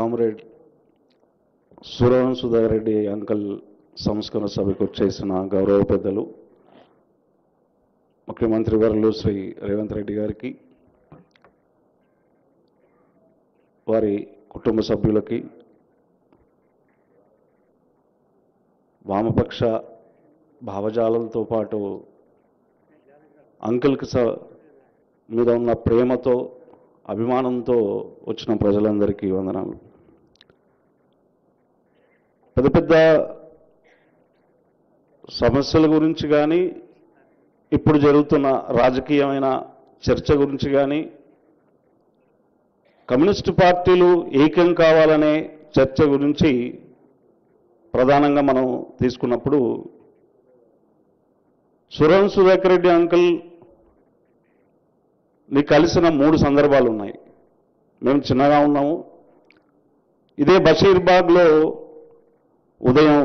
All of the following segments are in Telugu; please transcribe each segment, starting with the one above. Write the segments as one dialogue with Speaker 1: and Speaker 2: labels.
Speaker 1: కామ్రేడ్ సురవరం సుధాకర్ రెడ్డి అంకల్ సంస్కరణ సభకు వచ్చేసిన గౌరవ పెద్దలు ముఖ్యమంత్రి వర్యులు శ్రీ రేవంత్ రెడ్డి గారికి, వారి కుటుంబ సభ్యులకి, వామపక్ష భావజాలంతో పాటు అంకుల్కి మీద ఉన్న ప్రేమతో అభిమానంతో వచ్చిన ప్రజలందరికీ వందనాలు. పెద్ద పెద్ద సమస్యల గురించి కానీ, ఇప్పుడు జరుగుతున్న రాజకీయమైన చర్చ గురించి కానీ, కమ్యూనిస్టు పార్టీలు ఏకం కావాలనే చర్చ గురించి ప్రధానంగా మనం తీసుకున్నప్పుడు సురవరం సుధాకర్ రెడ్డి అంకుల్ ని కలిసిన 3 సందర్భాలు ఉన్నాయి. మేము చిన్నగా ఉన్నాము. ఇదే బషీర్బాగ్లో ఉదయం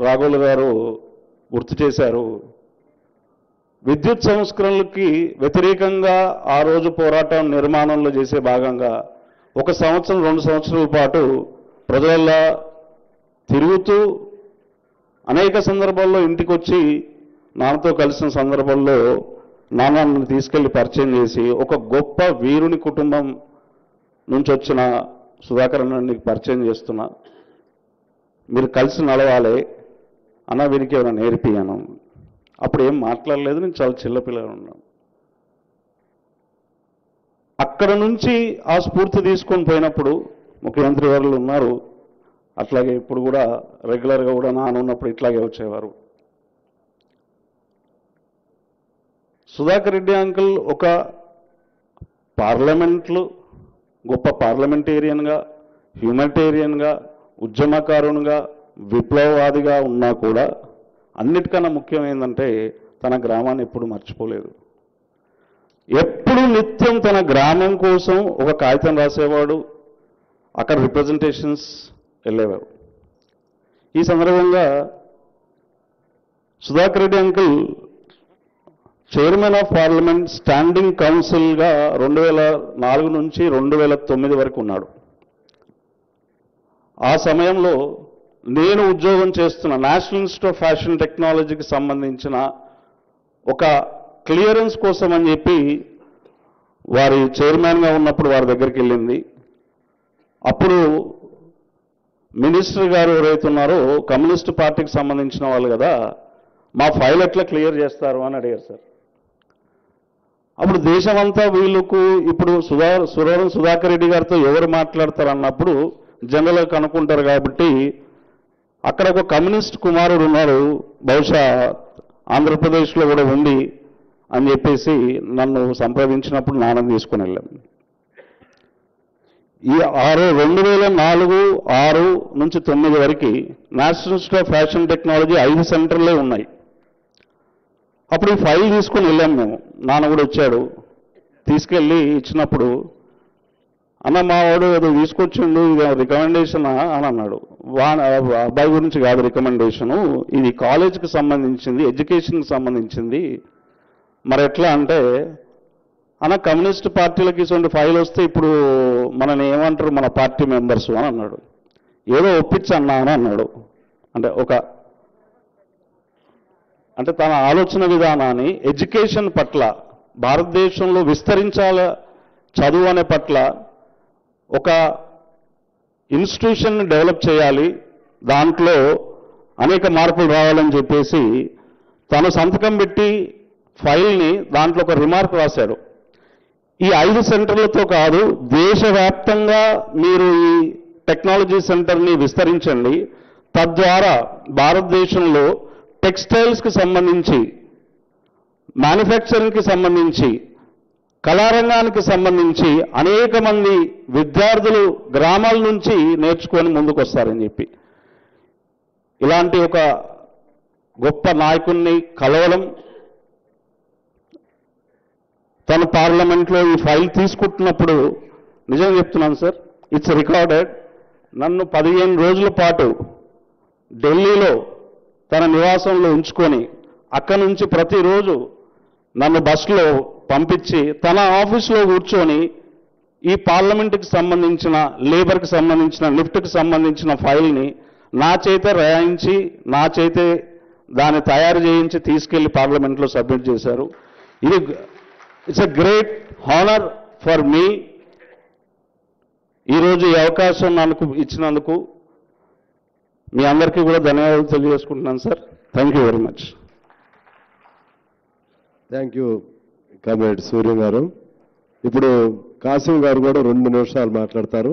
Speaker 1: రాఘవులు గారు గుర్తు చేశారు, విద్యుత్ సంస్కరణలకి వ్యతిరేకంగా ఆ రోజు పోరాటం నిర్మాణంలో చేసే భాగంగా 1 సంవత్సరం 2 సంవత్సరాల పాటు ప్రజల తిరుగుతూ అనేక సందర్భాల్లో ఇంటికి వచ్చి నాన్నతో కలిసిన సందర్భంలో నాన్నను తీసుకెళ్లి పరిచయం చేసి, ఒక గొప్ప వీరుని కుటుంబం నుంచి వచ్చిన సుధాకర్ అన్నని పరిచయం చేస్తున్నా, మీరు కలిసి నడవాలి అన్న, వీరికి ఏమైనా నేర్పియాను. అప్పుడు ఏం మాట్లాడలేదు, నేను చాలా చిన్నపిల్లగా ఉన్నాను. అక్కడ నుంచి ఆ స్ఫూర్తి తీసుకొని పోయినప్పుడు ముఖ్యమంత్రి వర్యులు ఉన్నారు, అట్లాగే ఇప్పుడు కూడా రెగ్యులర్గా కూడా నాన్న ఉన్నప్పుడు ఇట్లాగే వచ్చేవారు. సుధాకర్ రెడ్డి అంకుల్ ఒక పార్లమెంట్లో గొప్ప పార్లమెంటేరియన్గా, హ్యూమనిటేరియన్గా, ఉద్యమకారునిగా, విప్లవవాదిగా ఉన్నా కూడా అన్నిటికన్నా ముఖ్యం ఏంటంటే తన గ్రామాన్ని ఎప్పుడు మర్చిపోలేదు. ఎప్పుడు నిత్యం తన గ్రామం కోసం ఒక కాగితం రాసేవాడు, అక్కడ రిప్రజెంటేషన్స్ వెళ్ళేవారు. ఈ సందర్భంగా Sudhakar Reddy uncle chairman of Parliament standing కౌన్సిల్గా 2004 నుంచి 2009 వరకు ఉన్నాడు. ఆ సమయంలో నేను ఉద్యోగం చేస్తున్న నేషనల్ ఇన్స్టిట్యూట్ ఆఫ్ ఫ్యాషన్ టెక్నాలజీకి సంబంధించిన ఒక క్లియరెన్స్ కోసం అని చెప్పి వారి చైర్మన్గా ఉన్నప్పుడు వారి దగ్గరికి వెళ్ళింది. అప్పుడు మినిస్టర్ గారు ఎవరైతే ఉన్నారో కమ్యూనిస్ట్ పార్టీకి సంబంధించిన వాళ్ళు కదా, మా ఫైల్ ఎట్లా క్లియర్ చేస్తారు అని అడిగారు సార్. అప్పుడు దేశమంతా వీళ్ళకు ఇప్పుడు సురవరం సుధాకర్ రెడ్డి గారితో ఎవరు మాట్లాడతారు అన్నప్పుడు జనరల్గా కనుక్కుంటారు కాబట్టి, అక్కడ ఒక కమ్యూనిస్ట్ కుమారుడు ఉన్నారు, బహుశా ఆంధ్రప్రదేశ్లో కూడా ఉంది అని చెప్పేసి నన్ను సంప్రదించినప్పుడు నాన్న తీసుకుని వెళ్ళాం. ఈ 2004, 6 నుంచి 9 వరకు national institute of fashion technology 5 సెంటర్లే ఉన్నాయి. అప్పుడు ఈ ఫైల్ తీసుకొని వెళ్ళాం మేము, నాన్న కూడా వచ్చాడు. తీసుకెళ్ళి ఇచ్చినప్పుడు, అన్న మా వాడు ఏదో తీసుకొచ్చిండు, ఇది రికమెండేషన్ అని అన్నాడు. అబ్బాయి గురించి కాదు రికమెండేషను, ఇది కాలేజీకి సంబంధించింది, ఎడ్యుకేషన్కి సంబంధించింది. మరి ఎట్లా అంటే, అన్న కమ్యూనిస్ట్ పార్టీలకి ఇటువంటి ఫైల్ వస్తే ఇప్పుడు మనని ఏమంటారు మన పార్టీ మెంబర్స్ అని అన్నాడు. ఏదో ఒప్పించన్నా అని అన్నాడు. అంటే తన ఆలోచన విధానాన్ని ఎడ్యుకేషన్ పట్ల, భారతదేశంలో విస్తరించాల చదువు అనే పట్ల ఒక ఇన్స్టిట్యూషన్ని డెవలప్ చేయాలి, దాంట్లో అనేక మార్పులు రావాలని చెప్పేసి తను సంతకం పెట్టి ఫైల్ని దాంట్లో ఒక రిమార్క్ రాశాడు. ఈ 5 సెంటర్లతో కాదు, దేశవ్యాప్తంగా మీరు ఈ టెక్నాలజీ సెంటర్ని విస్తరించండి, తద్వారా భారతదేశంలో టెక్స్టైల్స్కి సంబంధించి, మ్యానుఫ్యాక్చరింగ్కి సంబంధించి, కళారంగానికి సంబంధించి అనేక మంది విద్యార్థులు గ్రామాల నుంచి నేర్చుకొని ముందుకు వస్తారని చెప్పి, ఇలాంటి ఒక గొప్ప నాయకుడిని కలవడం, తను పార్లమెంట్లో ఈ ఫైల్ తీసుకుంటున్నప్పుడు నిజంగా చెప్తున్నాను సార్, ఇట్స్ రికార్డెడ్, నన్ను 15 రోజుల పాటు ఢిల్లీలో తన నివాసంలో ఉంచుకొని అక్కడి నుంచి ప్రతిరోజు నన్ను బస్సులో పంపించి తన ఆఫీస్లో కూర్చొని ఈ పార్లమెంటుకి సంబంధించిన లేబర్కి సంబంధించిన లిఫ్ట్కి సంబంధించిన ఫైల్ని నా చేత రాయించి నా చేతే దాన్ని తయారు చేయించి తీసుకెళ్లి పార్లమెంట్లో సబ్మిట్ చేశారు. ఇది it's a great honour for me. ఈరోజు ఈ అవకాశం నాకు ఇచ్చినందుకు మీ అందరికీ కూడా ధన్యవాదాలు తెలియజేసుకుంటున్నాను sir. Thank you very much.
Speaker 2: Thank you comrade Surya garu. ఇప్పుడు కాసిం గారు కూడా 2 నిమిషాలు మాట్లాడతారు.